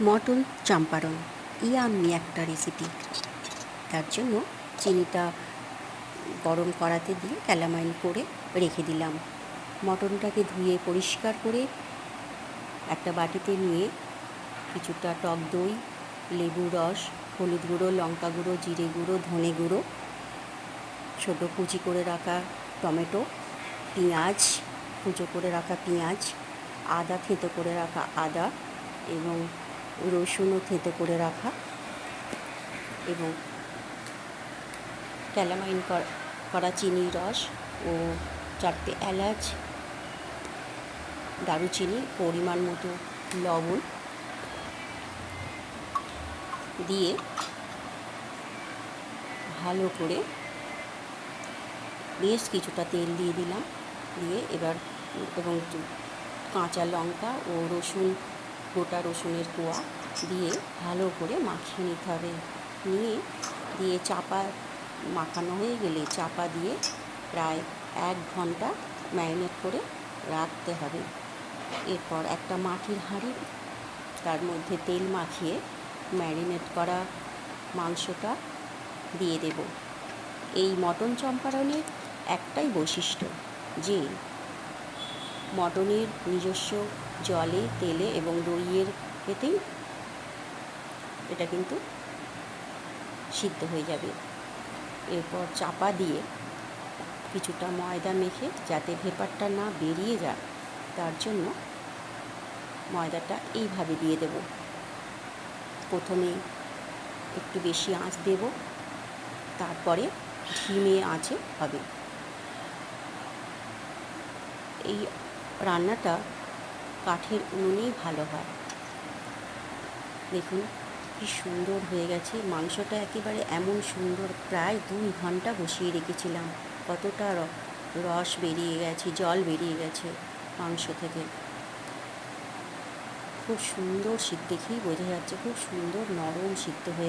Mutton Champaran yummy একটা recipe. তার জন্য চিনিটা গরম কড়াতে দিয়ে ক্যালামাইন করে রেখে দিলাম। মটনটাকে ধুয়ে পরিষ্কার করে একটা বাটিতে নিয়ে কিছুটা টক দই, লেবু রস, হলুদ গুঁড়ো, লঙ্কা গুঁড়ো, জিরে গুঁড়ো, ধনে গুঁড়ো, ছোটো কুচি করে রাখা টমেটো, পেঁয়াজ, কুচো করে রাখা পেঁয়াজ, আদা থেঁতো করে রাখা আদা এবং রসুনও থেঁতো করে রাখা এবং ক্যালামাইন করা চিনির রস ও 4টে এলাচ, দারুচিনি, পরিমাণ মতো লবণ দিয়ে ভালো করে বেশ কিছুটা তেল দিয়ে দিলাম। দিয়ে এবার এবং কাঁচা লঙ্কা ও রসুন, গোটা রসুনের কোয়া দিয়ে ভালো করে মাখিয়ে নিতে হবে। দিয়ে চাপা মাখানো হয়ে গেলে চাপা দিয়ে প্রায় 1 ঘন্টা ম্যারিনেট করে রাখতে হবে। এরপর একটা মাটির হাঁড়ি, তার মধ্যে তেল মাখিয়ে ম্যারিনেট করা মাংসটা দিয়ে দেব। এই মটন চম্পারণের একটাই বৈশিষ্ট্য যে মটনের নিজস্ব জলে, তেলে এবং দইয়ের এতেই এটা কিন্তু সিদ্ধ হয়ে যাবে। এরপর চাপা দিয়ে কিছুটা ময়দা মেখে, যাতে ভেপারটা না বেরিয়ে যায় তার জন্য ময়দাটা এইভাবে দিয়ে দেব। প্রথমে একটু বেশি আঁচ দেব, তারপরে ধিমে আঁচে হবে। এই রান্নাটা কাঠের উনুনেই ভালো হয়। দেখুন কি সুন্দর হয়ে গেছে মাংসটা, একেবারে এমন সুন্দর। প্রায় 2 ঘন্টা বসিয়ে রেখেছিলাম, কতটা রস বেরিয়ে গেছে, জল বেরিয়ে গেছে মাংস থেকে। খুব সুন্দর সিদ্ধ, দেখেই বোঝা যাচ্ছে খুব সুন্দর নরম সিদ্ধ হয়ে